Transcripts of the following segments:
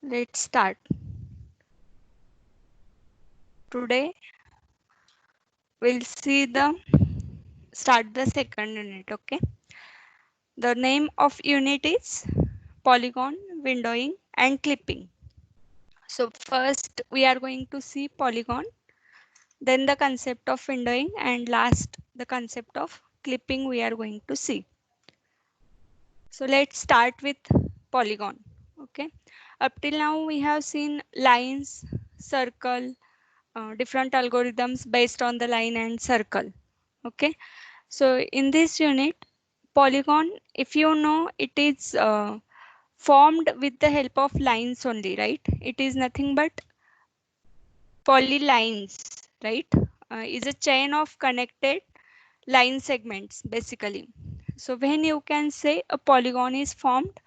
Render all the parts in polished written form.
Let's start. Today we'll start the second unit. Okay. The name of unit is polygon, windowing and clipping. So first we are going to see polygon, then the concept of windowing, and last the concept of clipping we are going to see. So let's start with polygon. Okay. Up till now we have seen lines, circle, different algorithms based on the line and circle. Okay. So in this unit, polygon, if you know, it is formed with the help of lines only, right? It is nothing but polylines, right? Is a chain of connected line segments basically. So when you can say a polygon is formed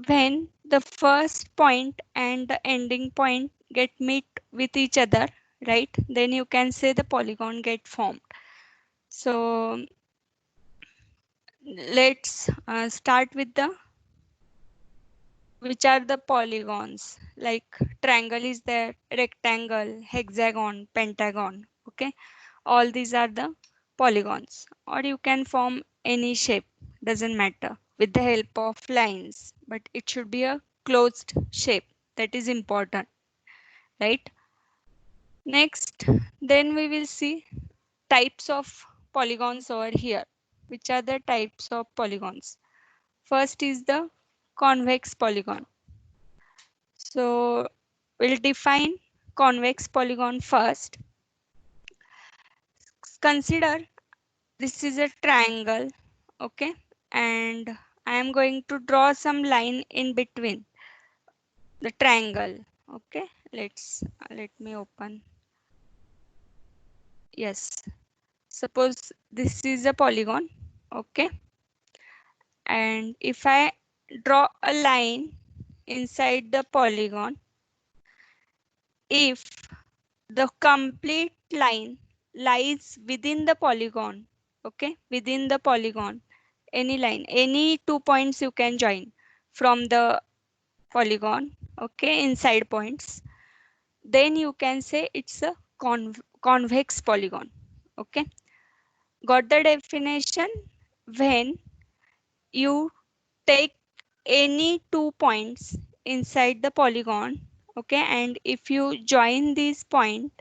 when the first point and the ending point get meet with each other, right? Then you can say the polygon get formed. So let's start with the which are the polygons, like triangle is there, rectangle, hexagon, pentagon. Okay, all these are the polygons, or you can form any shape, doesn't matter, with the help of lines, but it should be a closed shape. That is important, right? Next, then we will see types of polygons over here. Which are the types of polygons? First is the convex polygon. So we'll define convex polygon first. Consider this is a triangle, okay, and I am going to draw some line in between the triangle. Okay, let me open. Yes, suppose this is a polygon, okay, and if I draw a line inside the polygon, if the complete line lies within the polygon, okay, within the polygon, any line, any 2 points you can join from the polygon, okay, inside points, then you can say it's a convex polygon. Okay, got the definition? When you take any 2 points inside the polygon, okay, and if you join this point,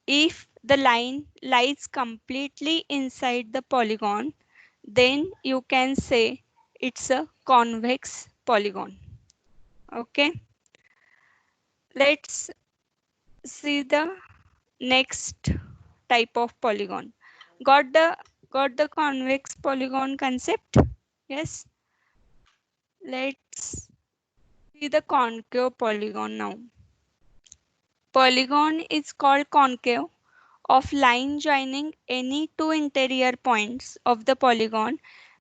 if the line lies completely inside the polygon, then you can say it's a convex polygon. Okay, let's see the next type of polygon. Got the got the convex polygon concept? Yes. Let's see the concave polygon now. Polygon is called concave of line joining any two interior points of the polygon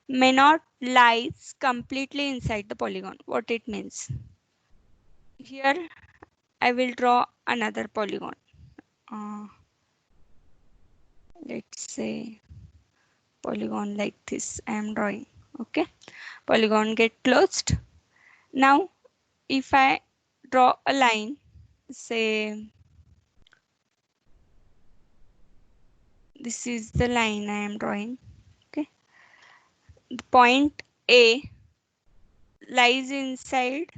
may not lies completely inside the polygon. What it means? Here I will draw another polygon. Uh, let's say polygon like this I am drawing. Okay, polygon get closed. Now if I draw a line, say this is the line I am drawing. Okay, the point A lies inside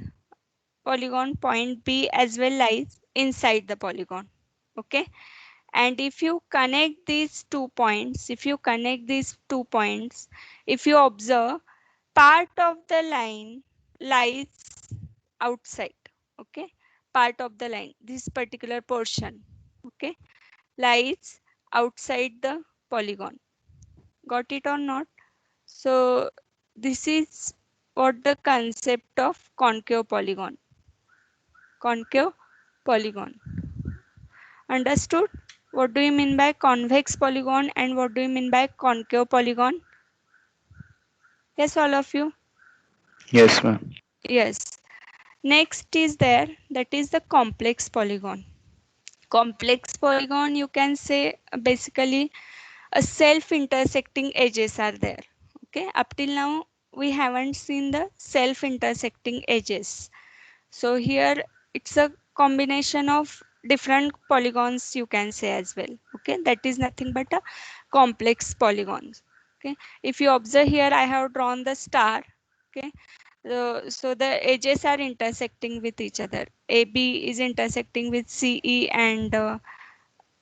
polygon, point B as well lies inside the polygon. Okay, and if you connect these 2 points, if you observe, part of the line lies outside. Okay, part of the line, this particular portion, okay, lies outside the polygon. Got it or not? So this is what the concept of concave polygon. Concave polygon. Understood? What do you mean by convex polygon and what do you mean by concave polygon? Yes, all of you? Yes, ma'am. Yes. Next is there, that is the complex polygon. Complex polygon, you can say basically a self-intersecting edges are there. Okay, up till now we haven't seen the self-intersecting edges. So here it's a combination of different polygons, you can say as well. Okay, that is nothing but a complex polygons. Okay, if you observe here, I have drawn the star. Okay, so the edges are intersecting with each other. AB is intersecting with CE and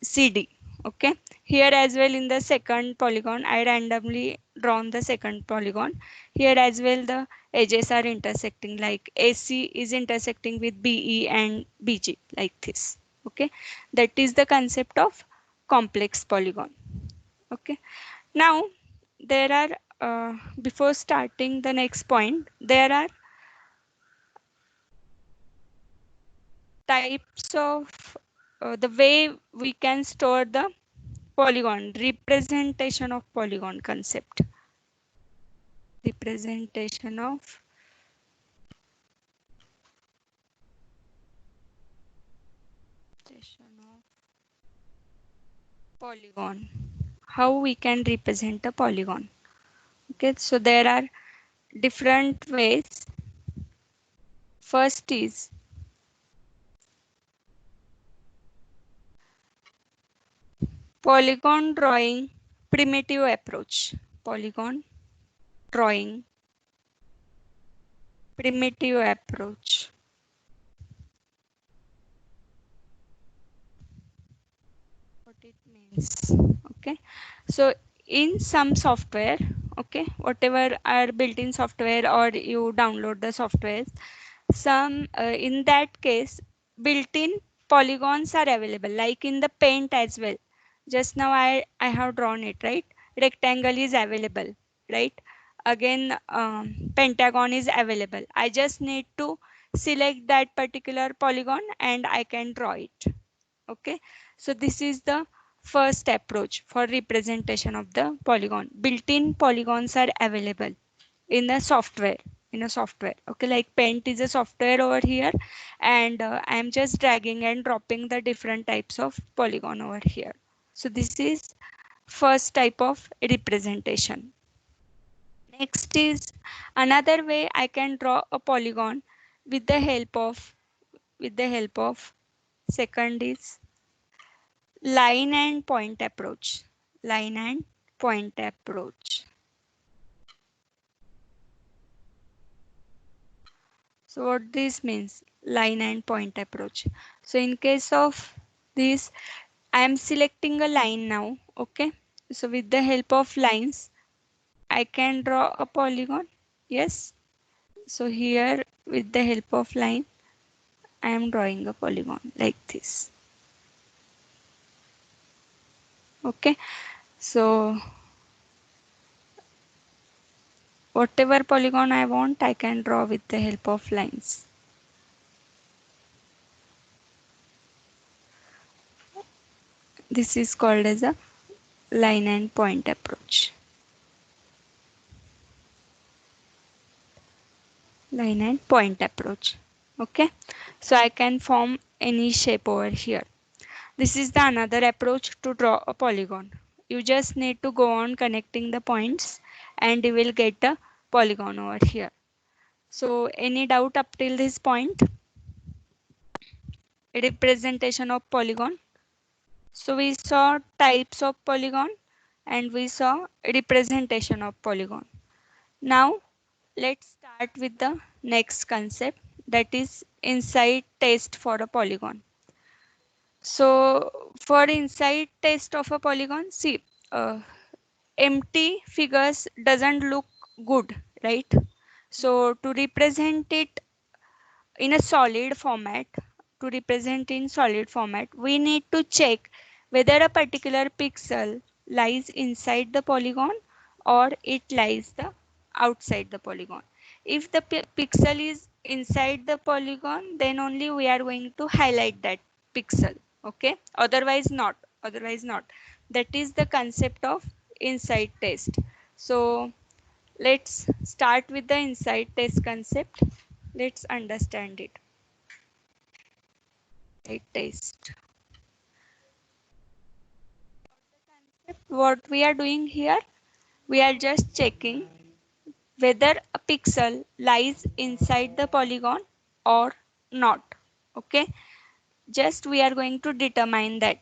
CD. Okay, here as well in the second polygon, I randomly drawn the second polygon. Here as well, the edges are intersecting, like AC is intersecting with BE and BG, like this. Okay, that is the concept of complex polygon. Okay, now there are before starting the next point, there are types of the way we can store the polygon, representation of polygon concept, representation of polygon, how we can represent a polygon. Okay, so there are different ways. First is polygon drawing primitive approach, polygon drawing primitive approach. What it means? Okay, so in some software, okay, whatever are built-in software or you download the software, some in that case built-in polygons are available, like in the paint as well. Just now I have drawn it, right? Rectangle is available, right? Again, pentagon is available. I just need to select that particular polygon and I can draw it. Okay, so this is the first approach for representation of the polygon. Built-in polygons are available in the software, okay, like paint is a software over here, and I am just dragging and dropping the different types of polygon over here. So this is first type of representation. Next is another way I can draw a polygon with the help of second is line and point approach. Line and point approach. So what this means, line and point approach. So in case of this, I am selecting a line now. Okay. So with the help of lines, I can draw a polygon. Yes. So here with the help of line, I am drawing a polygon like this. Okay. So whatever polygon I want, I can draw with the help of lines. This is called as a line and point approach. Line and point approach. Okay, so I can form any shape over here. This is the another approach to draw a polygon. You just need to go on connecting the points and you will get a polygon over here. So any doubt up till this point? Representation of polygon. So we saw types of polygon and we saw representation of polygon. Now let's start with the next concept, that is insight test for a polygon. So for insight test of a polygon, see, empty figures doesn't look good, right? So to represent it in a solid format, we need to check whether a particular pixel lies inside the polygon or it lies the outside the polygon. If the pixel is inside the polygon, then only we are going to highlight that pixel. Okay, otherwise not. That is the concept of insight test. So let's start with the insight test concept. Let's understand it. Test. What we are doing here, we are just checking whether a pixel lies inside the polygon or not. Okay, just we are going to determine that.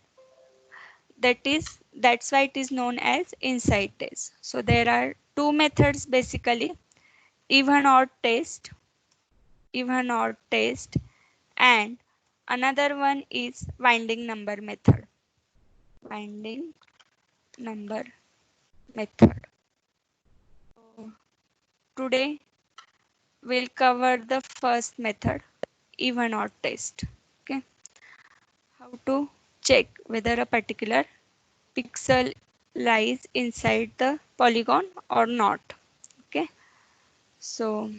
That's why it is known as inside test. So there are two methods basically: even odd test, even odd test, and another one is winding number method. Winding number method. So today we'll cover the first method, even odd test. Okay, how to check whether a particular pixel lies inside the polygon or not. Okay, so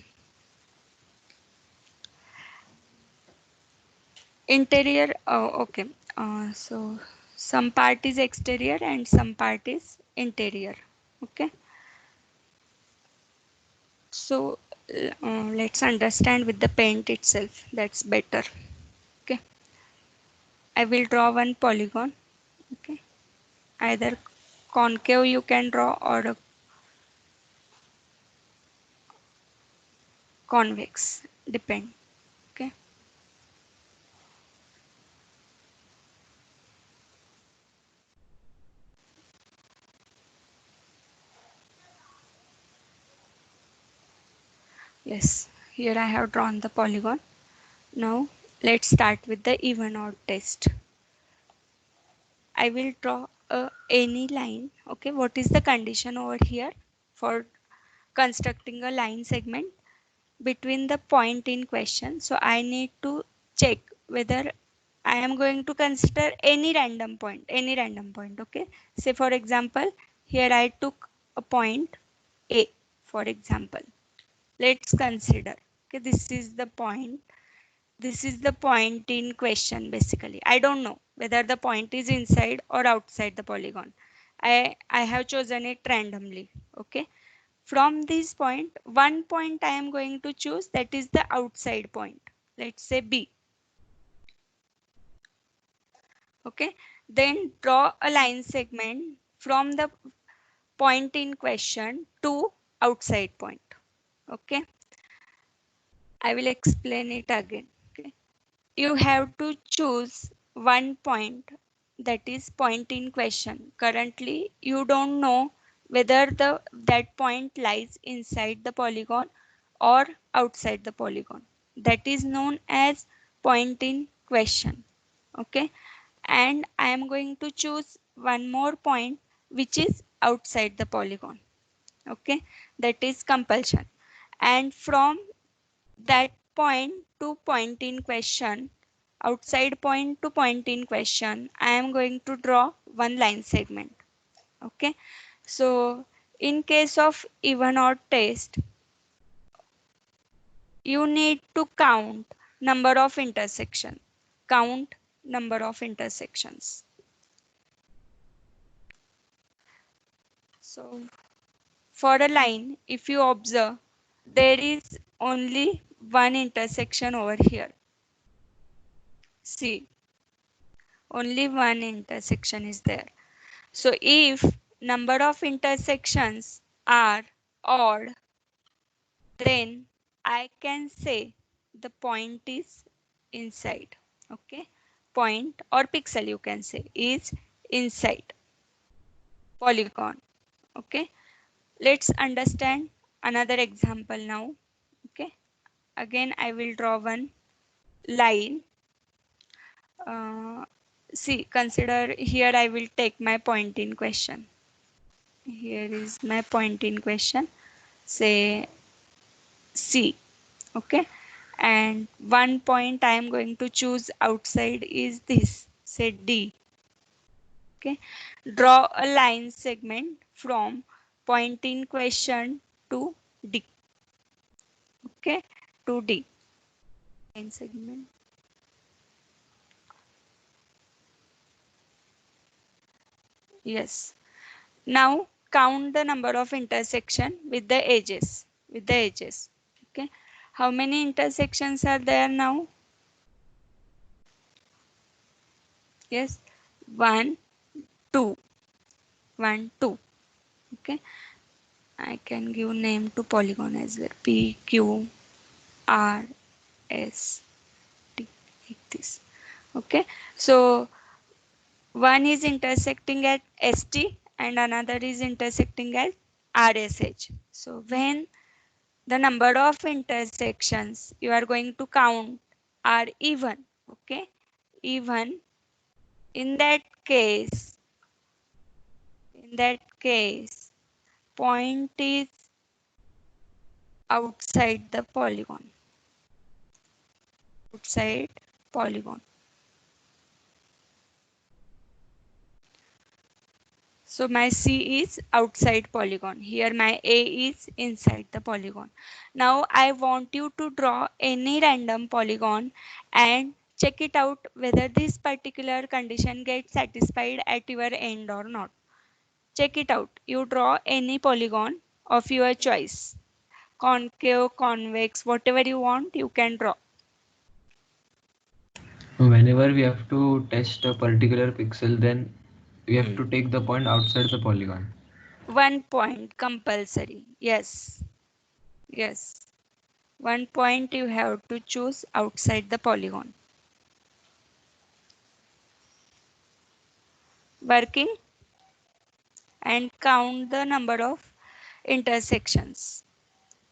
interior, okay, so some part is exterior and some part is interior. Okay, so let's understand with the paint itself, that's better. Okay, I will draw one polygon. Okay, either concave you can draw or a convex, depend. Okay, yes, here I have drawn the polygon. Now let's start with the even odd test. I will draw any line. Okay, what is the condition over here for constructing a line segment between the point in question? So I need to check whether I am going to consider any random point, any random point. Okay, say for example, here I took a point A, for example. Let's consider. Okay, this is the point. This is the point in question basically. I don't know whether the point is inside or outside the polygon. I have chosen it randomly. Okay. From this point, one point I am going to choose, that is the outside point. Let's say B. Okay. Then draw a line segment from the point in question to outside point. Okay. I will explain it again. Okay. You have to choose one point, that is point in question. Currently you don't know whether that point lies inside the polygon or outside the polygon. That is known as point in question. Okay, and I am going to choose one more point which is outside the polygon. Okay, that is compulsion. And from that point to point in question, outside point to point in question, I am going to draw one line segment. Okay, so in case of even odd test, you need to number of intersection count number of intersections. So for a line, if you observe, there is only one intersection over here. See, only one intersection is there. So if number of intersections are odd, then I can say the point is inside. Okay, point or pixel you can say is inside polygon. Okay, let's understand another example now. Okay, again I will draw one line. uh, See, consider here I will take my point in question. Here is my point in question, say C. Okay, and one point I am going to choose outside is this, say D. Okay, draw a line segment from point in question to D. Okay, to D. Line segment. Yes. Now count the number of intersection with the edges. With the edges. Okay. How many intersections are there now? Yes. One, two. One, two. Okay. I can give name to polygon as well. P, Q, R, S, T. this. Okay, so one is intersecting at ST and another is intersecting at RSH. So when the number of intersections you are going to count are even, okay, even, in that case, in that case, point is outside the polygon, outside polygon. So my C is outside polygon. Here my A is inside the polygon. Now I want you to draw any random polygon and check it out whether this particular condition gets satisfied at your end or not. Check it out. You draw any polygon of your choice. Concave, convex, whatever you want, you can draw. Whenever we have to test a particular pixel, then we have Hmm. to take the point outside the polygon. 1 point compulsory. Yes. Yes. 1 point you have to choose outside the polygon. Working, and count the number of intersections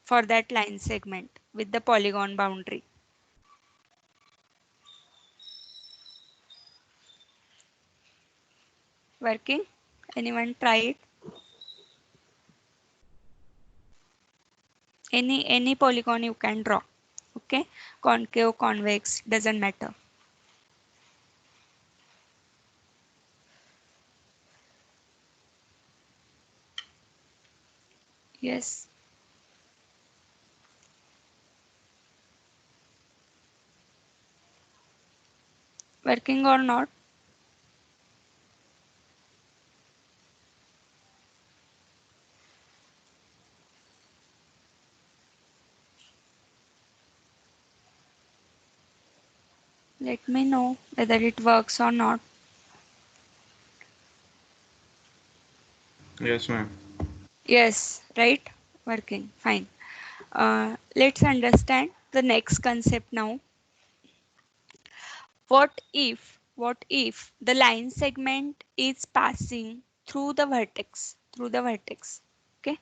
for that line segment with the polygon boundary. Working? Anyone try it? Any polygon you can draw. Okay? Concave, convex, doesn't matter. Yes. Working or not? Let me know whether it works or not. Yes, ma'am. Yes, right? Working. Fine. Let's understand the next concept now. What if the line segment is passing through the vertex, okay.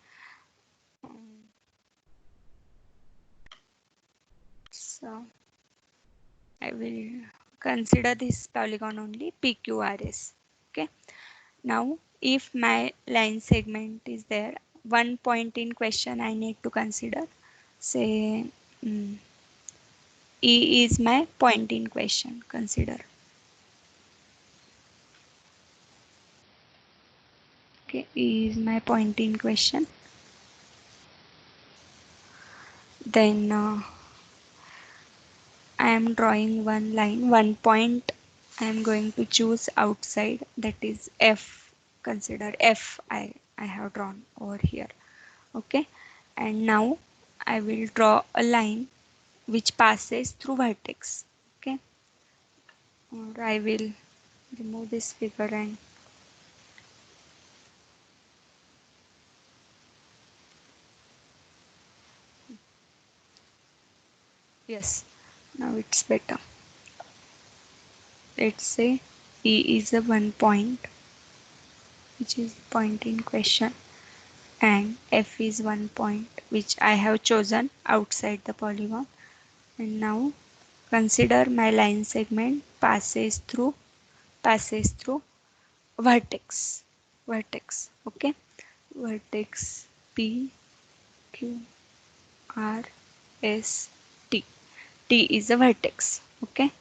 So I will consider this polygon only PQRS. Okay, now if my line segment is there, 1 point in question I need to consider, say, mm, E is my point in question, consider. Okay, E is my point in question. Then I am drawing one line, 1 point I am going to choose outside, that is F. Consider F I have drawn over here. Okay, and now I will draw a line which passes through vertex. Okay, or I will remove this figure and yes, now it's better. Let's say E is a 1 point which is point in question, and F is 1 point which I have chosen outside the polygon. And now consider my line segment passes through vertex, okay, vertex P Q R S T. T is a vertex, okay.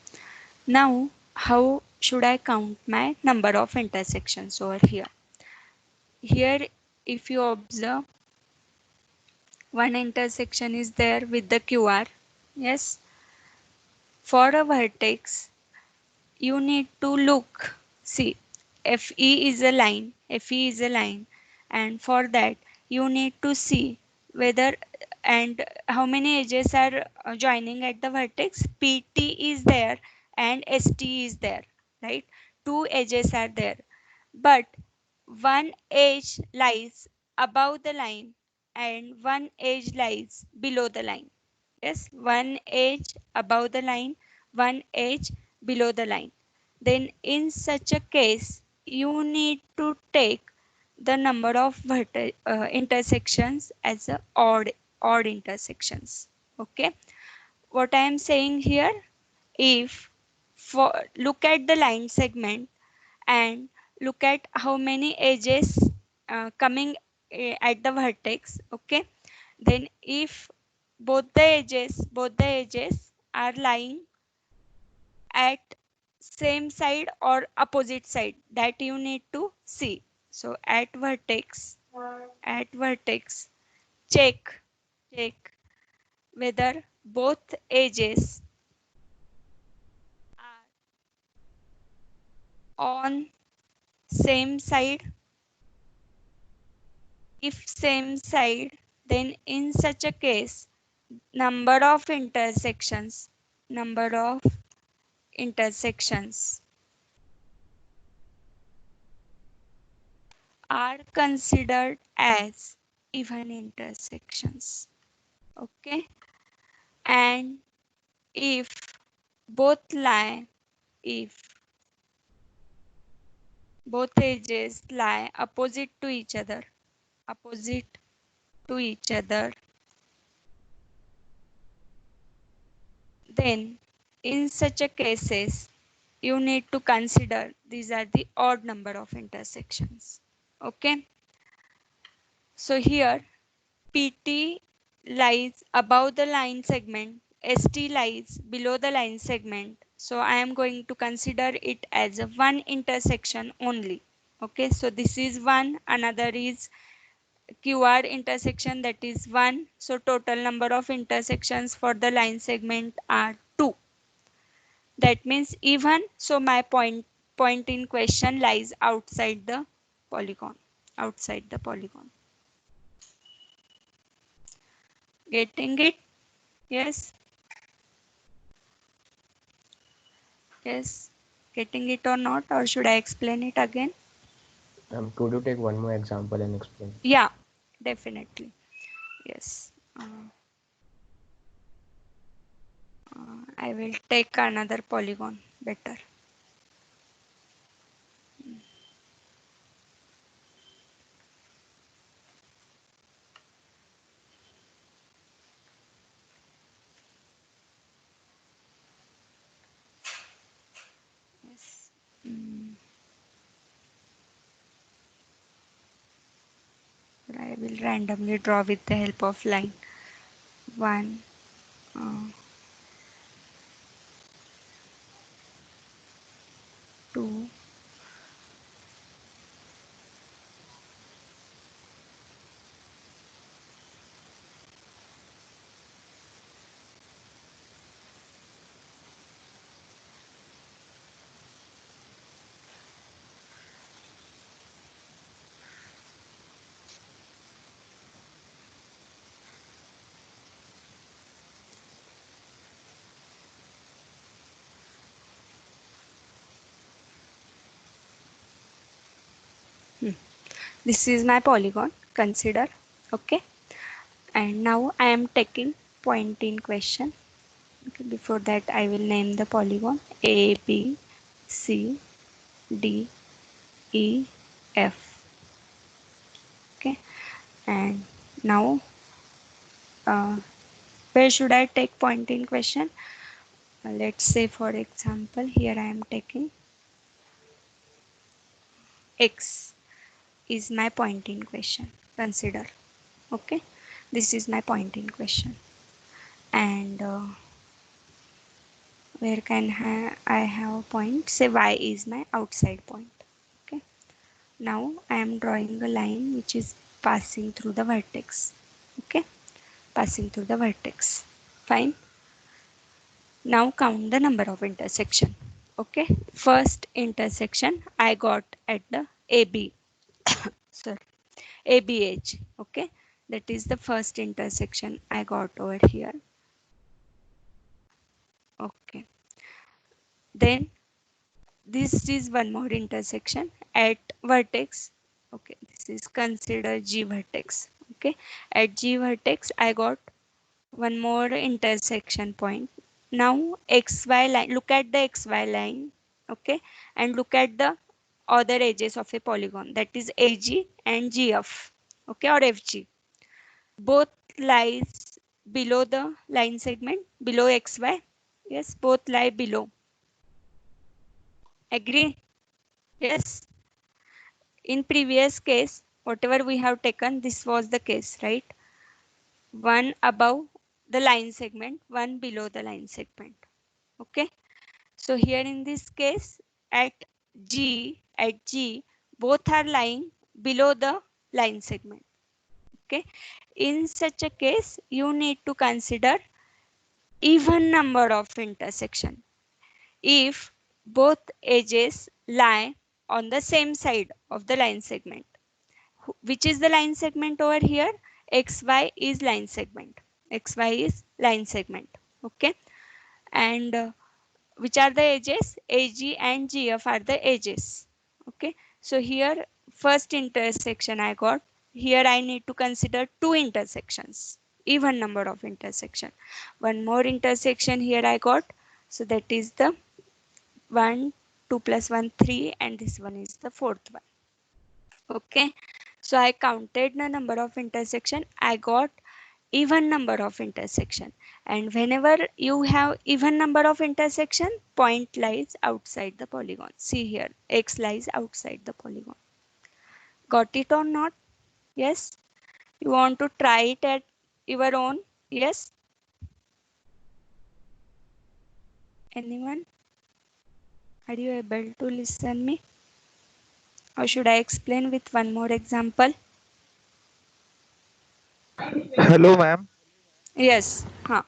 Now how should I count my number of intersections over here? Here, if you observe, one intersection is there with the QR. Yes, for a vertex you need to look. See, Fe is a line, and for that you need to see whether and how many edges are joining at the vertex. PT is there and ST is there, right? Two edges are there, but one edge lies above the line and one edge lies below the line. Yes, one edge above the line, one edge below the line. Then in such a case, you need to take the number of intersections as a odd intersections. Okay, what I am saying here, if for look at the line segment and look at how many edges coming at the vertex. Okay, then if both the edges are lying at same side or opposite side, that you need to see. So at vertex check whether both edges are on same side. If same side, then in such a case, number of intersections are considered as even intersections. Okay, and if both lie, if both edges lie opposite to each other, then in such a cases, you need to consider these are the odd number of intersections. Okay, so here PT lies above the line segment, ST lies below the line segment. So I am going to consider it as a one intersection only. Okay, so this is one, another is QR intersection, that is one. So total number of intersections for the line segment are two. That means even, so my point in question lies outside the polygon, outside the polygon. Getting it? Yes. Yes. Getting it or not, or should I explain it again? Could you take one more example and explain? Yeah, definitely. Yes. I will take another polygon better. Yes. I will randomly draw with the help of line. One, two, this is my polygon, consider. Okay, and now I am taking point in question. Okay, before that I will name the polygon A, B, C, D, E, F. Okay, and now where should I take point in question? Let's say for example here I am taking X is my point in question. Consider. Okay, this is my point in question, and where can I have a point? Say Y is my outside point. Okay, now I am drawing a line which is passing through the vertex. Okay, passing through the vertex. Fine. Now count the number of intersection. Okay, first intersection I got at the AB. Sorry, ABH. Okay, that is the first intersection I got over here. Okay, then this is one more intersection at vertex. Okay, this is considered G vertex. Okay, at G vertex I got one more intersection point. Now XY line, look at the XY line, okay, and look at the other edges of a polygon, that is AG and GF, okay, or FG. Both lies below the line segment, below XY. Yes, both lie below. Agree? Yes. In previous case, whatever we have taken, this was the case, right? One above the line segment, one below the line segment. Okay. So here in this case, at G, both are lying below the line segment. Okay. In such a case, you need to consider even number of intersection. If both edges lie on the same side of the line segment. Which is the line segment over here? XY is line segment. XY is line segment. Okay. And which are the edges? AG and GF are the edges. Okay. So here first intersection I got. Here I need to consider two intersections. Even number of intersection. One more intersection here I got. So that is the 1, 2 plus 1, 3, and this one is the fourth one. Okay. So I counted the number of intersection. I got even number of intersection, and whenever you have even number of intersection, point lies outside the polygon. See here, X lies outside the polygon. Got it or not? Yes. You want to try it at your own? Yes. Anyone? Are you able to listen me, or should I explain with one more example? Hello, ma'am. Yes. Huh.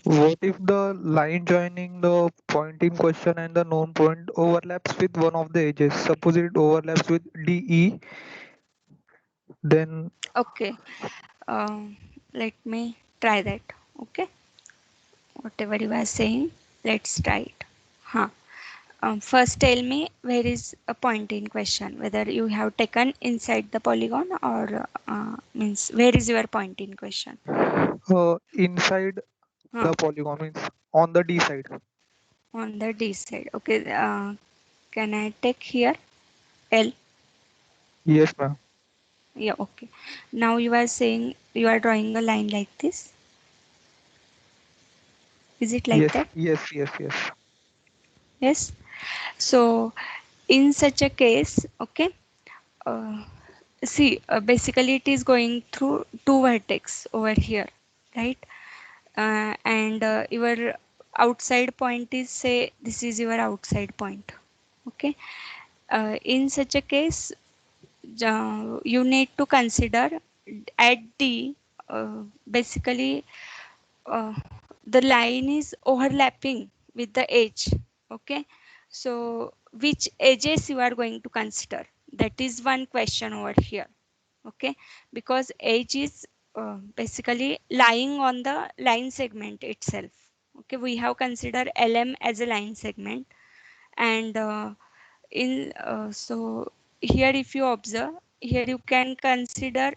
What if the line joining the point in question and the known point overlaps with one of the edges? Suppose it overlaps with DE, then Okay. Let me try that. Okay. Whatever you are saying, let's try it. Huh. First tell me where is a point in question, whether you have taken inside the polygon or means where is your point in question. inside Huh. the polygon, means on the D side. On the D side. Okay. Can I take here L? Yes, ma'am. Yeah. Okay. Now you are saying you are drawing a line like this. Is it like Yes, that? yes, yes, yes. Yes. So in such a case, okay. Uh, See, basically it is going through two vertex over here, right? And your outside point is, say, this is your outside point. Okay. In such a case, you need to consider at D, basically uh, the line is overlapping with the edge. Okay. So which edges you are going to consider? That is one question over here. Okay, because edge is basically lying on the line segment itself. Okay, we have considered LM as a line segment, and in so here if you observe, here you can consider,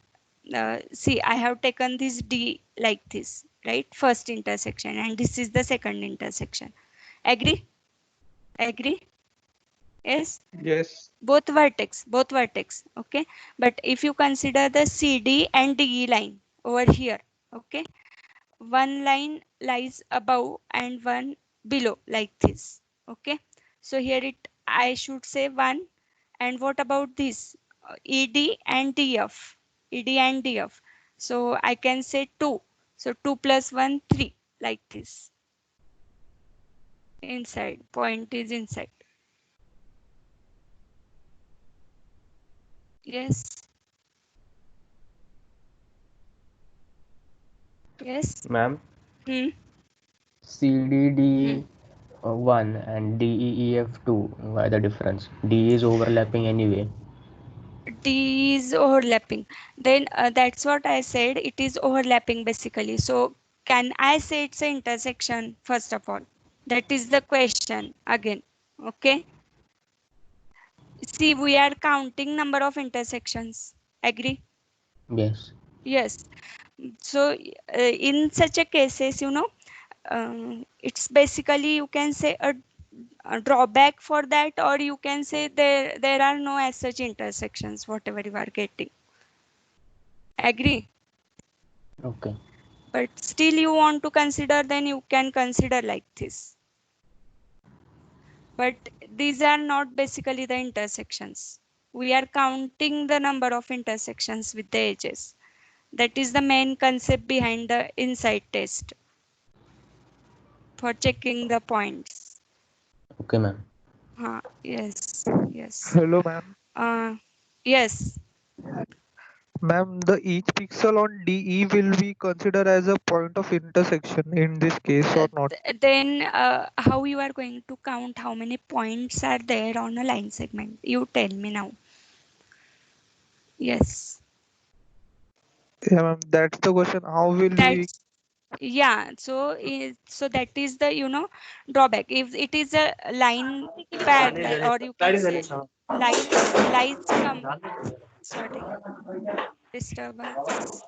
see, I have taken this D like this, right? First intersection, and this is the second intersection. Agree? Agree? Yes. Yes. Both vertex. Okay. But if you consider the CD and DE line over here, okay, one line lies above and one below like this. Okay. So here it, I should say one. And what about this? ED and DF. ED and DF. So I can say 2. So 2 plus 1, 3 like this. Inside. Point is inside. Yes. Yes. Ma'am, Hmm. Hmm. CDD 1 and DEEF 2. Why the difference? D is overlapping anyway. D is overlapping. Then that's what I said. It is overlapping basically. So can I say it's an intersection first of all? That is the question again. Okay. See, we are counting number of intersections. Agree? Yes. Yes. So in such a cases, it's basically, you can say, a drawback for that, or you can say there are no as such intersections whatever you are getting. Agree? Okay. But still you want to consider, then you can consider like this. But these are not basically the intersections. We are counting the number of intersections with the edges. That is the main concept behind the insight test, for checking the points. Okay, ma'am. Yes, yes. Hello, ma'am. Yes, Ma'am, the each pixel on DE will be considered as a point of intersection in this case or not? then how you are going to count how many points are there on a line segment? You tell me now. Yes, Yeah, ma'am, that's the question. How will we? that's, yeah. So that is the, drawback. If it is a line parallel, or you can say lights come, sorry, disturbance.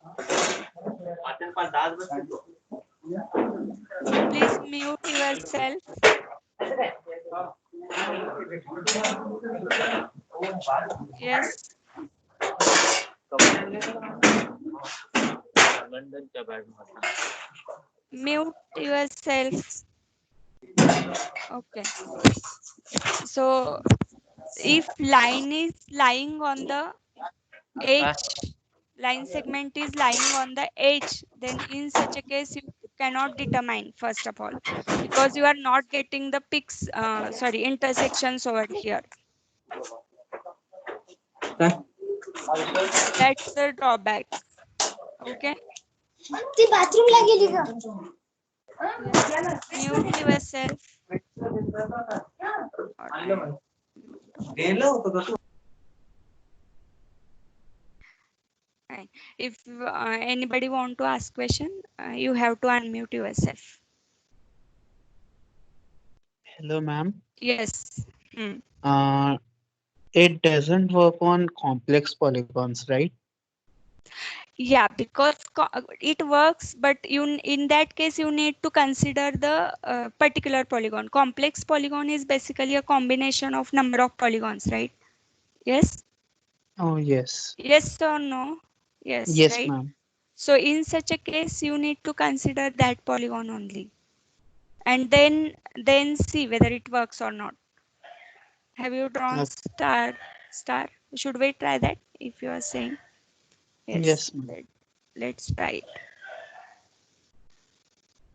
Please mute yourself. Yes, mute yourself. Okay. So if line is lying on the edge, line segment is lying on the edge, then in such a case you cannot determine, first of all, because you are not getting the intersections over here. That's the drawback. Okay. ती बाथरूमला गेली का? Yes. Mute yourself. Fine. If anybody want to ask question, you have to unmute yourself. Hello, ma'am. Yes. It doesn't work on complex polygons, right? Yeah, because it works, but in that case you need to consider the particular polygon. Complex polygon is basically a combination of number of polygons, right? Yes. Oh, yes. Yes or no? Yes, Yes, right. ma'am. So in such a case you need to consider that polygon only, and then see whether it works or not. Have you drawn Okay. star? Should we try that if you are saying? Yes. Yes, ma'am. Let's try it.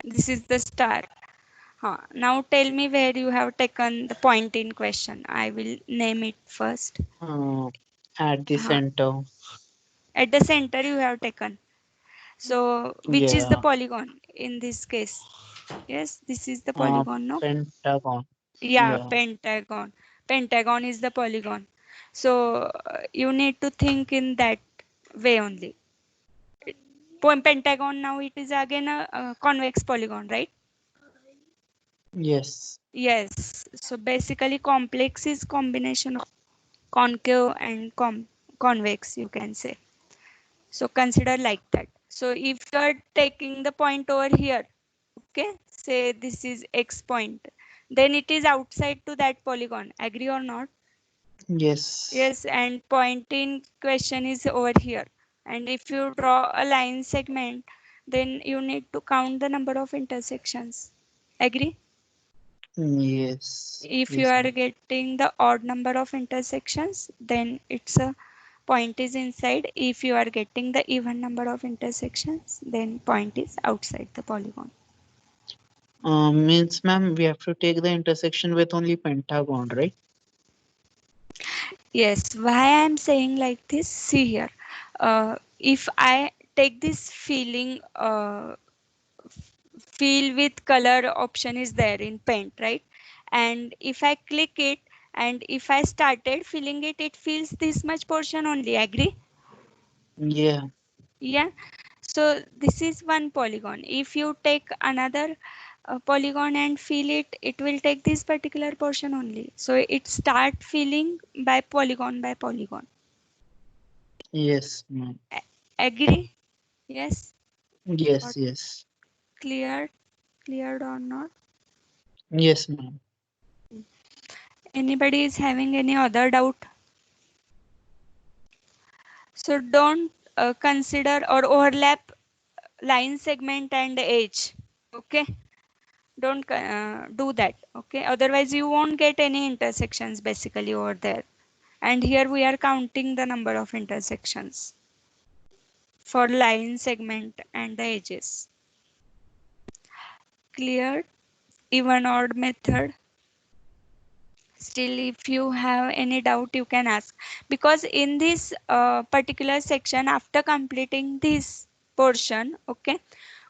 This is the star. Now tell me where you have taken the point in question. I will name it first. At the center. At the center you have taken. So which is the Yeah. polygon in this case? Yes, this is the polygon, no? Pentagon. Yeah, Yeah. pentagon. Pentagon is the polygon. So you need to think in that way only. Pentagon, now it is again a convex polygon, right? Yes. Yes. So basically complex is combination of concave and convex, you can say. So consider like that. So if you are taking the point over here, okay, say this is X point, then it is outside to that polygon. Agree or not? Yes. Yes, and point in question is over here. And if you draw a line segment, then you need to count the number of intersections. Agree? Yes. If you Yes, are ma'am. getting the odd number of intersections, then it's a point is inside. If you are getting the even number of intersections, then point is outside the polygon. Means, ma'am, we have to take the intersection with only pentagon, right? Yes, why I'm saying like this, see here. If I take this fill with color option is there in paint, right? And if I click it, and if I started filling it, it fills this much portion only. Agree? Yeah. Yeah. So this is one polygon. If you take another polygon and fill it, it will take this particular portion only. So it start filling by polygon by polygon. Yes, ma'am. Agree? Yes. Yes, Got yes. clear? Cleared or not? Yes, ma'am. Anybody is having any other doubt? So don't consider or overlap line segment and edge. Okay, don't do that. Okay, otherwise you won't get any intersections basically over there. And here we are counting the number of intersections for line segment and the edges. Clear? Even odd method. Still, if you have any doubt, you can ask, because in this particular section, after completing this portion, okay,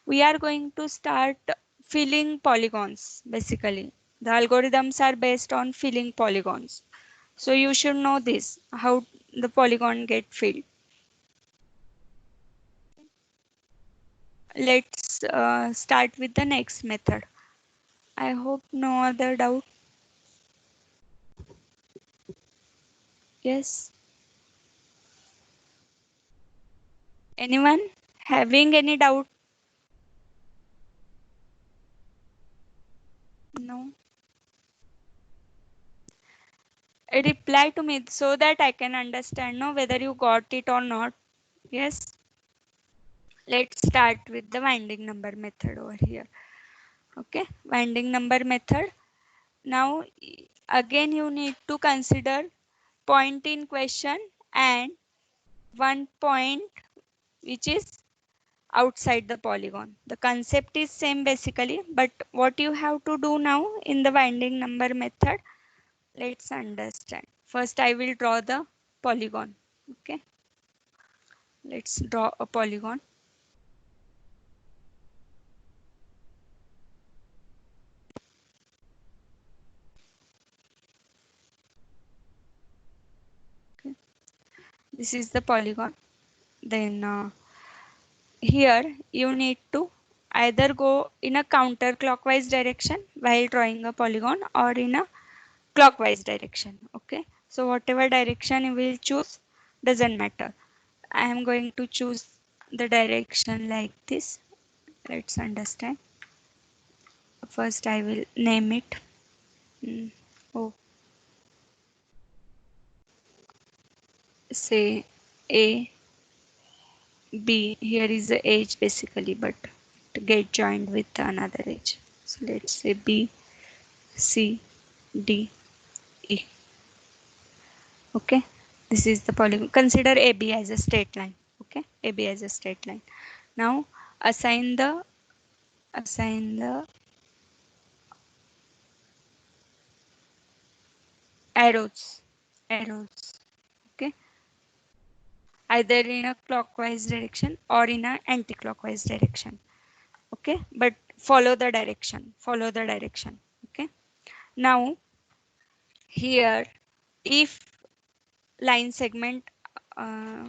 we are going to start filling polygons. Basically, the algorithms are based on filling polygons, so you should know this, how the polygon get filled. Let's start with the next method. I hope no other doubt. Yes, anyone having any doubt? No. Reply to me so that I can understand, no, whether you got it or not. Yes. Let's start with the winding number method over here. Okay, winding number method. Now, again, you need to consider point in question and one point which is outside the polygon. The concept is same basically, but what you have to do now in the winding number method, let's understand. First, I will draw the polygon. Okay, let's draw a polygon. Okay. This is the polygon. Then here you need to either go in a counterclockwise direction while drawing a polygon or in a clockwise direction. Okay, so whatever direction you will choose doesn't matter. I am going to choose the direction like this. Let's understand. First I will name it. Oh, say A, B. Here is the edge basically, but to get joined with another edge. So let's say B, C, D, E. Okay, this is the polygon. Consider AB as a straight line. Okay, AB as a straight line. Now assign the arrows. Okay, either in a clockwise direction or in an anti-clockwise direction. Okay, but follow the direction. Okay, now here if line segment, uh,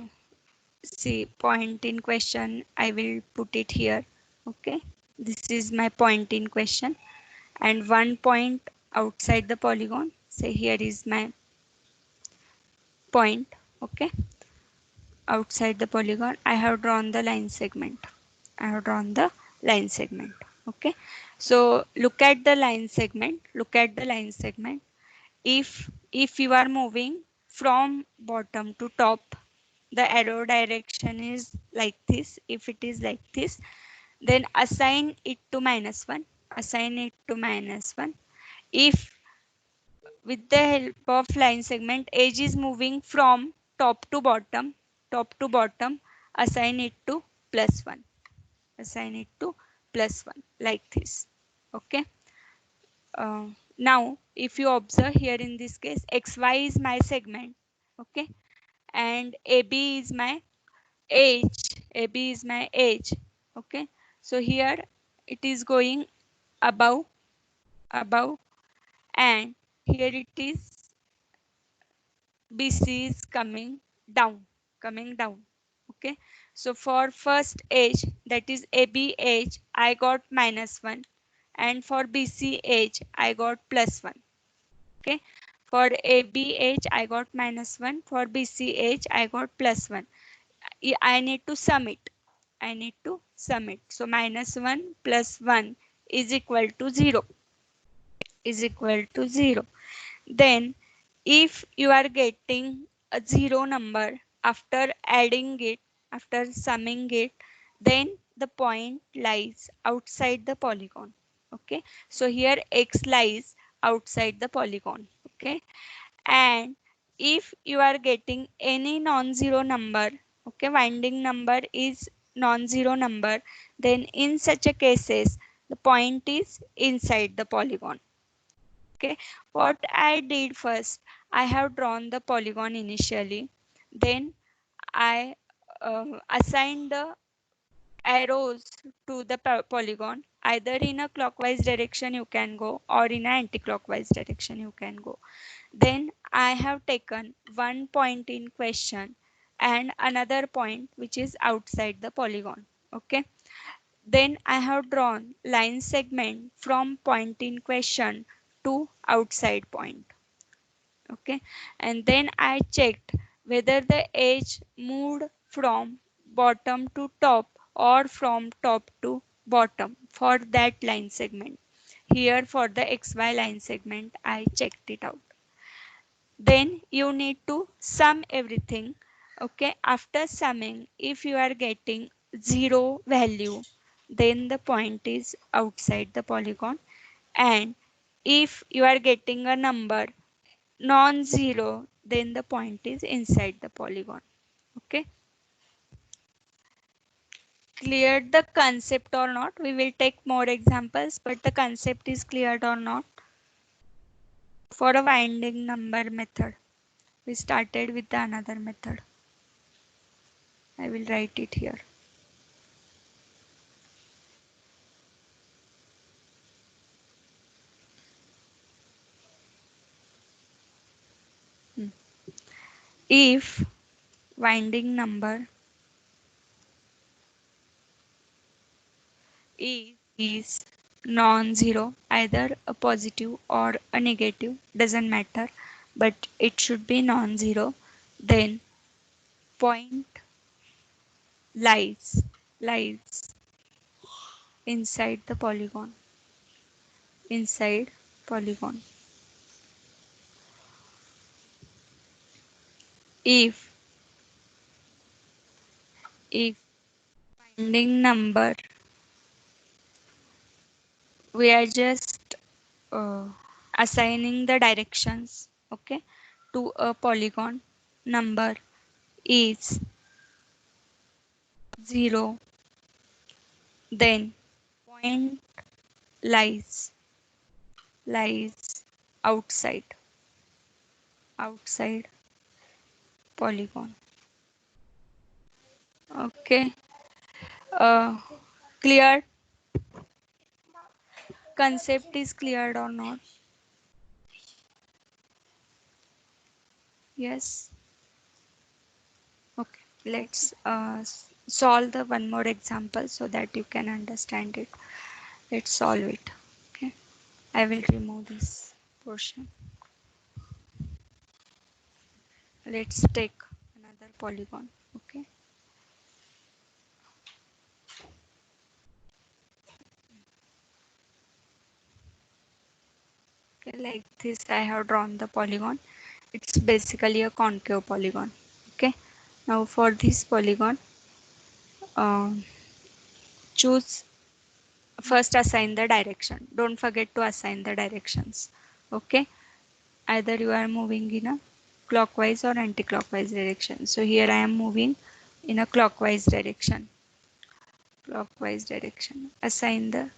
see point in question, I will put it here. Okay, this is my point in question and one point outside the polygon. Say here is my point. Okay, outside the polygon I have drawn the line segment. Okay, so look at the line segment. If you are moving from bottom to top, the arrow direction is like this. If it is like this, then assign it to -1. If with the help of line segment, edge is moving from top to bottom, assign it to +1. Like this. Okay. Now, if you observe here in this case, XY is my segment. Okay, and AB is my edge. Okay, so here it is going above, and here it is BC is down, coming down. Okay, so for first edge, that is AB edge, I got -1, and for BC edge, I got +1. Okay, for AB edge, I got -1, for BC edge, I got +1. I need to sum it. So -1 + 1 is equal to 0, is equal to 0. Then if you are getting a 0 number after adding it, after summing it, then the point lies outside the polygon. Okay, so here x lies outside the polygon. Okay, and if you are getting any non-zero number, okay, winding number is non-zero number, then in such a cases the point is inside the polygon. Okay, what I did first, I have drawn the polygon initially, then I assigned the arrows to the polygon. Either in a clockwise direction you can go, or in an anti-clockwise direction you can go. Then I have taken one point in question and another point which is outside the polygon. Okay, then I have drawn line segment from point in question to outside point. Okay, and then I checked whether the edge moved from bottom to top or from top to bottom for that line segment. Here for the xy line segment I checked it out. Then you need to sum everything. Okay, after summing, if you are getting 0 value, then the point is outside the polygon, and if you are getting a number non-zero, then the point is inside the polygon. Okay, cleared the concept or not? We will take more examples, but the concept is cleared or not? For a winding number method, we started with the another method. I will write it here. If winding number is non-zero, either a positive or a negative, doesn't matter, but it should be non-zero, then point lies inside the polygon, inside polygon. If winding number, we are just assigning the directions, okay, to a polygon, number is 0, then point lies outside polygon. Okay, uh, clear? Concept is cleared or not? Yes. Okay, let's solve the one more example so that you can understand it. Let's solve it. Okay, I will remove this portion. Let's take another polygon. Okay, okay, like this I have drawn the polygon. It's basically a concave polygon. Okay, now for this polygon, choose, first assign the direction. Don't forget to assign the directions. Okay, either you are moving in a clockwise or anti-clockwise direction. So here I am moving in a clockwise direction. Clockwise direction. Assign the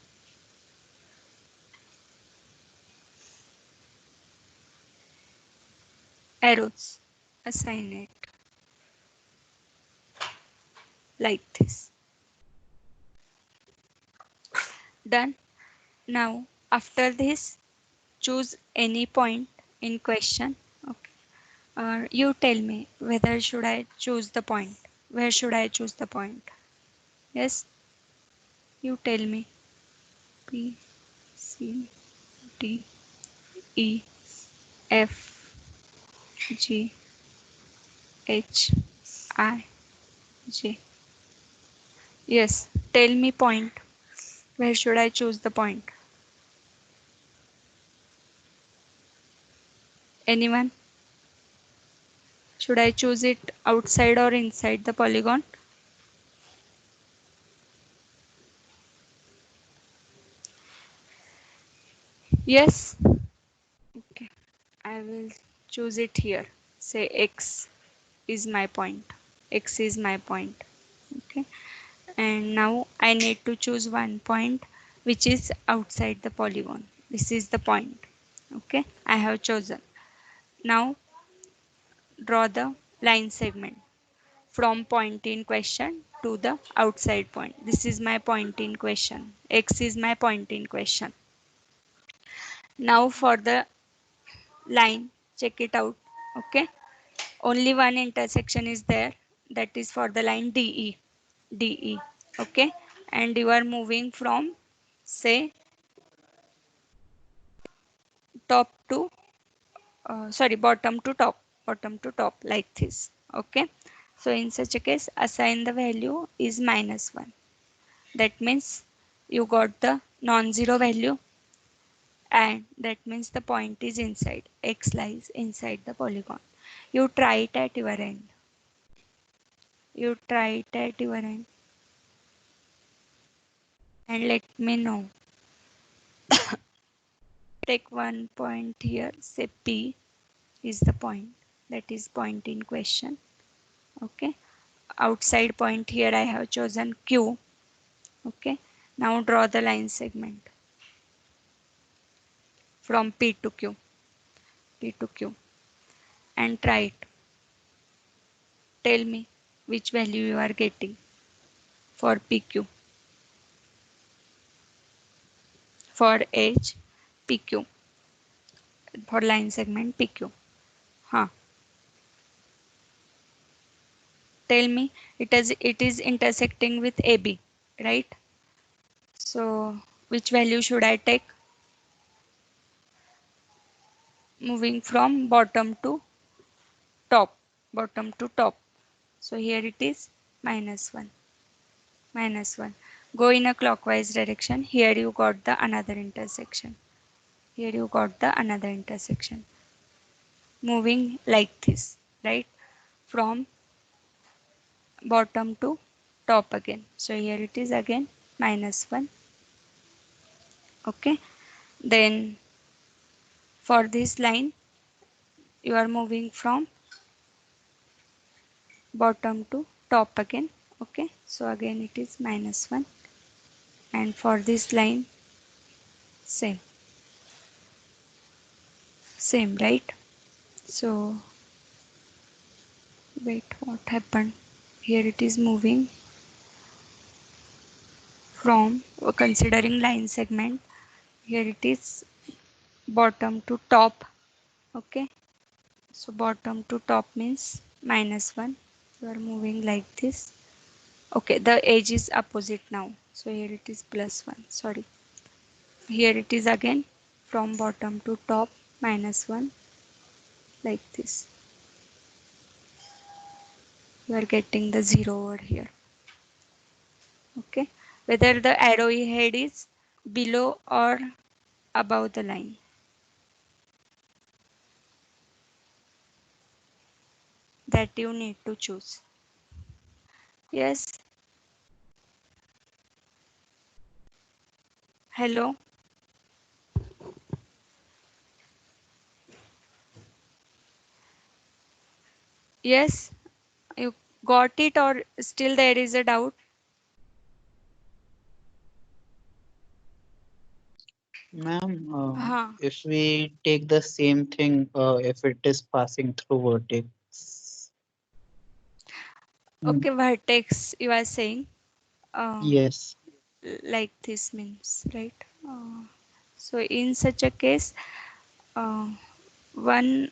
arrows. Assign it like this. Done. Now after this, choose any point in question. Okay. You tell me whether should I choose the point. Where should I choose the point? Yes. You tell me. P, C, D, E, F, G, H, I, J. Yes. Tell me point. Where should I choose the point? Anyone? Should I choose it outside or inside the polygon? Yes. Okay. I will choose it here. Say X is my point. X is my point. Okay. And now I need to choose one point which is outside the polygon. This is the point. Okay. I have chosen. Now draw the line segment from point in question to the outside point. This is my point in question. X is my point in question. Now for the line, check it out. Okay. Only one intersection is there. That is for the line DE. DE. Okay. And you are moving from, say, top to, bottom to top. Bottom to top like this. Okay. So in such a case, assign the value is -1. That means you got the non-zero value, and that means the point is inside. X lies inside the polygon. You try it at your end. You try it at your end and let me know. Take one point here, say P is the point, that is point in question. Okay. Outside point here I have chosen Q. Okay. Now draw the line segment from P to Q. P to Q. And try it. Tell me which value you are getting for PQ. For H, PQ. For line segment PQ. Huh. Tell me, it is intersecting with AB, right? So which value should I take? Moving from bottom to top. Bottom to top. So here it is -1. -1. Go in a clockwise direction. Here you got the another intersection. Here you got the another intersection. Moving like this, right? From bottom to top again. So here it is again -1. Okay. Then for this line, you are moving from bottom to top again. Okay. So again it is -1. And for this line, same. Same, right? So wait, what happened? Here it is moving from, considering line segment, here it is bottom to top. Okay. So bottom to top means -1. You are moving like this. Okay, the edge is opposite now. So here it is +1. Sorry. Here it is again from bottom to top -1 like this. You are getting the 0 over here. Okay. Whether the arrow head is below or above the line. That you need to choose. Yes. Hello. Yes. You got it, or still there is a doubt? Ma'am, Huh. if we take the same thing, if it is passing through vertex. Okay, vertex you are saying. Yes. Like this means, right? So in such a case, one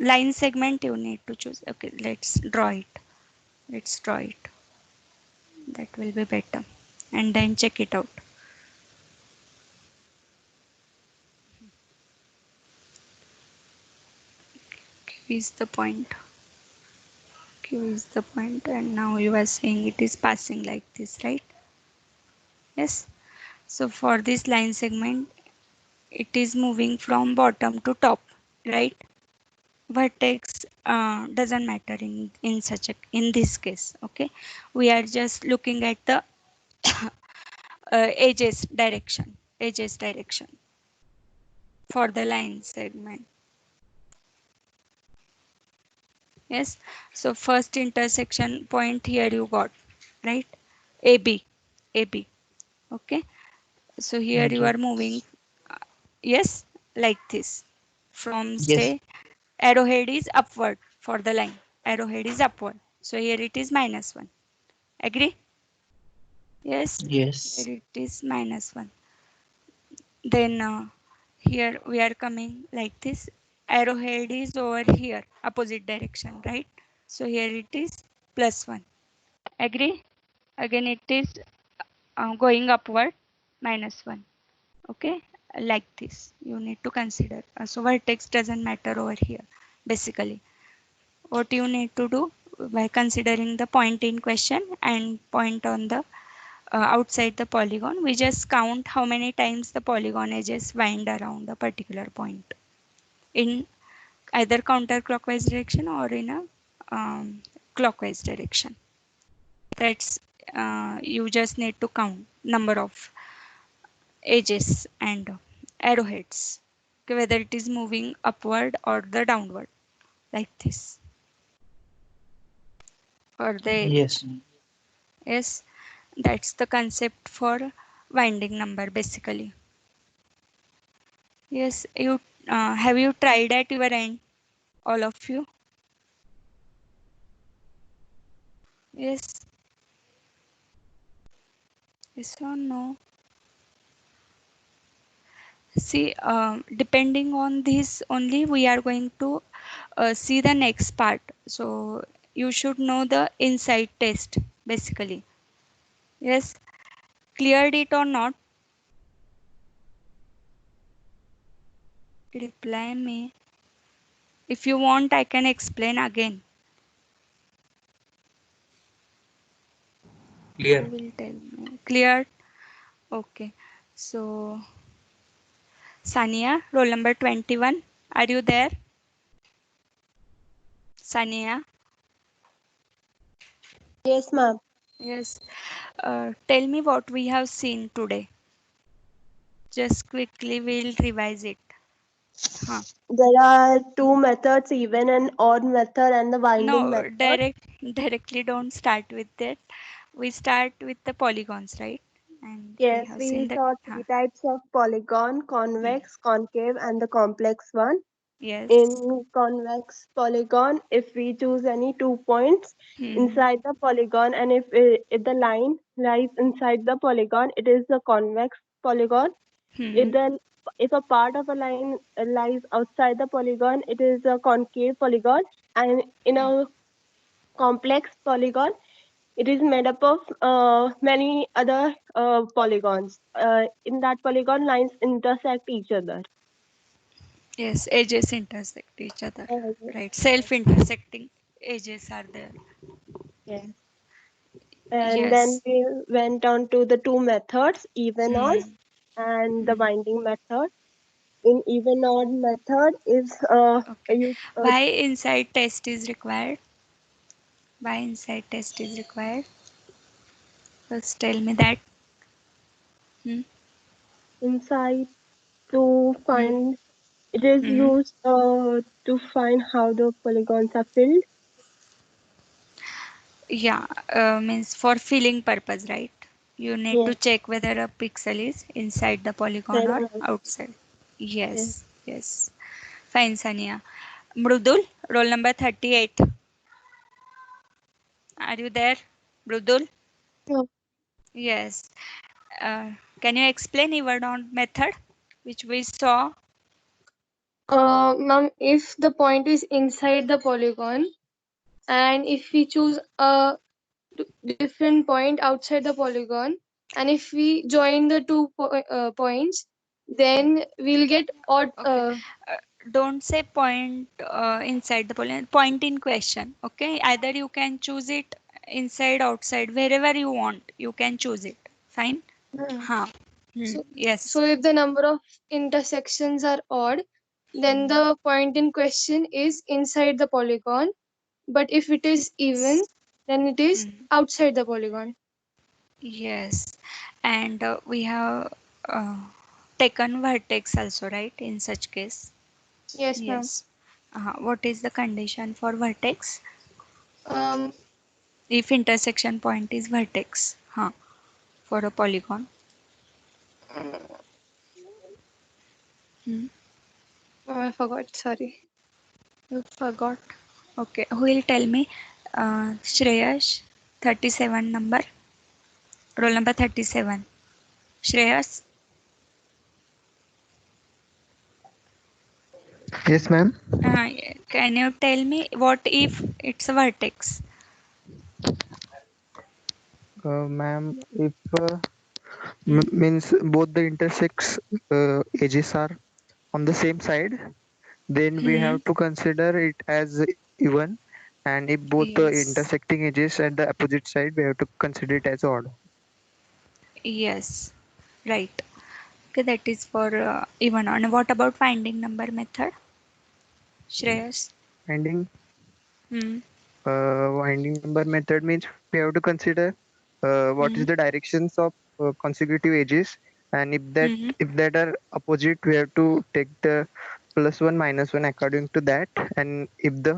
line segment you need to choose. Okay, let's draw it. Let's draw it. That will be better. And then check it out. Q is the point. Q is the point, and now you are saying it is passing like this, right? Yes. So for this line segment, it is moving from bottom to top, right? Vertex doesn't matter in this case. Okay, we are just looking at the edges direction for the line segment. Yes. So first intersection point here you got, right? AB, AB. Okay. So here you are moving, yes, like this. From Yes. say arrowhead is upward for the line. Arrowhead is upward. So here it is -1. Agree? Yes. Yes. Here it is -1. Then here we are coming like this. Arrowhead is over here, opposite direction, right? So here it is +1. Agree? Again it is going upward -1. Okay, like this you need to consider. So vertex doesn't matter over here. Basically, what you need to do by considering the point in question and point on the outside the polygon, we just count how many times the polygon edges wind around a particular point in either counterclockwise direction or in a clockwise direction. That's you just need to count number of edges and arrowheads, okay, whether it is moving upward or the downward, like this for the edge. Yes. Yes, that's the concept for winding number basically. Yes, you have you tried at your end, all of you? Yes, yes or no? See, depending on this only, we are going to see the next part. So you should know the insight test basically. Yes, cleared it or not? Reply me. If you want, I can explain again. Who Clear. will tell me? Cleared? Okay. So, Sania, roll number 21. Are you there? Sania? Yes, ma'am. Yes. Tell me what we have seen today. Just quickly, we'll revise it. Huh. There are two methods, even and odd method and the winding No, method. directly don't start with that. We start with the polygons, right? And we Yes, have we seen that. saw Huh. three types of polygon, convex, concave, and the complex one. Yes. In convex polygon, if we choose any 2 points Hmm. inside the polygon, and if the line lies inside the polygon, it is a convex polygon. Hmm. If a part of a line lies outside the polygon, it is a concave polygon. And in a complex polygon, it is made up of many other polygons. In that polygon, lines intersect each other. Yes, edges intersect each other, Uh, right? Self-intersecting edges are there. yes. And then Yes. we went on to the two methods, even odd Hmm. and the Hmm. binding method. In even odd method is Okay. you Why inside test is required? Why inside test is required? First tell me that. Hmm. inside to Hmm. find it is Hmm. used to find how the polygons are filled. Yeah, means for filling purpose, right? You need to Yes, check whether a pixel is inside the polygon inside or or outside. outside. Yes. Yes, yes. Fine, Sania. Mrudul, roll number 38. Are you there, Mrudul? Yeah. Yes. Can you explain Everdon method, which we saw? Ma'am, if the point is inside the polygon and if we choose a different point outside the polygon and if we join the points, then we'll get odd. Okay. Uh, don't say point inside the polygon. Point in question. Okay. Either you can choose it inside, outside, wherever you want. You can choose it. Fine. हाँ. So, Yes. so if the number of intersections are odd, then the point in question is inside the polygon. But if it is even, then it is outside the polygon. Yes. And we have taken vertex also, right? In such case. Yes, ma'am. Yes. What is the condition for vertex? Um, If intersection point is vertex, for a polygon. Hmm. I forgot. Sorry. You forgot. Okay. Who will tell me? Shreyas, 37 number. Roll number 37. Shreyas. Yes, ma'am. Can you tell me what if it's a vertex? Ma'am, if means both the intersects edges are on the same side, then we have to consider it as even, and if both the Yes. intersecting edges at the opposite side, we have to consider it as odd. Yes. Right. Okay, that is for even. And what about finding number method? Shreyas. Finding Hmm. winding number method means we have to consider what Hmm. is the directions of consecutive edges, and Hmm. if that are opposite, we have to take the +1 -1 according to that, and if the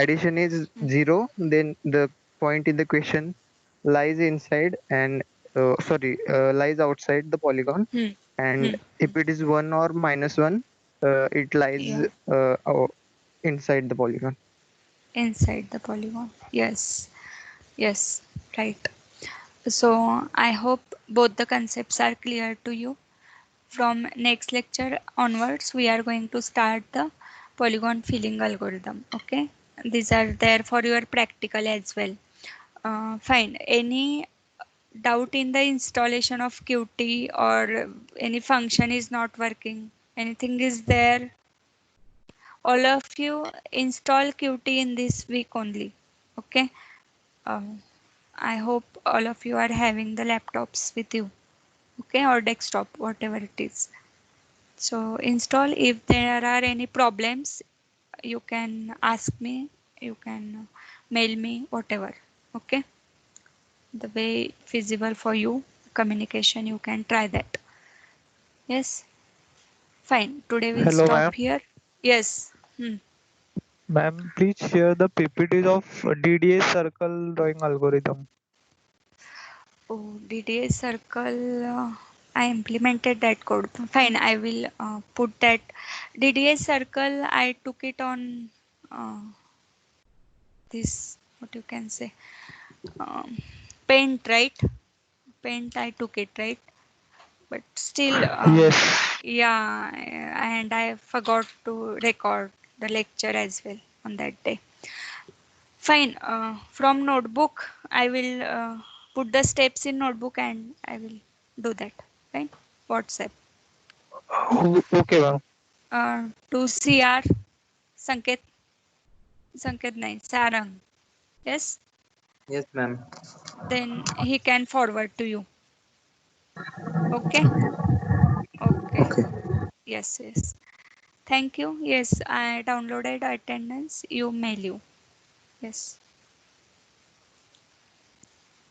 addition is 0, then the point in the question lies inside and lies outside the polygon, Hmm. and Hmm. if it is 1 or -1, it lies Yeah. inside the polygon. Inside the polygon. Yes. Yes. Right. So I hope both the concepts are clear to you. From next lecture onwards, we are going to start the polygon filling algorithm. Okay. These are there for your practical as well. Fine. Any doubt in the installation of Qt, or any function is not working? Anything is there? All of you install Qt in this week only. Okay. Um, I hope all of you are having the laptops with you. Okay, or desktop, whatever it is. So install. If there are any problems, you can ask me, you can mail me, whatever. Okay, the way feasible for you, communication, you can try that. Yes, fine. Today we'll Hello, stop ma'am. here. Yes. Ma'am, please share the PPTs of DDA circle drawing algorithm. Oh, DDA circle. I implemented that code. Fine, I will put that DDA circle. I took it on uh, this, what you can say, um, paint, right? Paint, I took it, right? But still, Yes. yeah, and I forgot to record the lecture as well on that day. Fine. From notebook, I will put the steps in notebook and I will do that. Fine. WhatsApp. Okay, ma'am. To CR Sanket, Sanket nahi, Sarang. Yes. Yes, ma'am. Then he can forward to you. Okay. Okay. Okay. Yes. Yes. Thank you. Yes, I downloaded attendance. You mail you. Yes.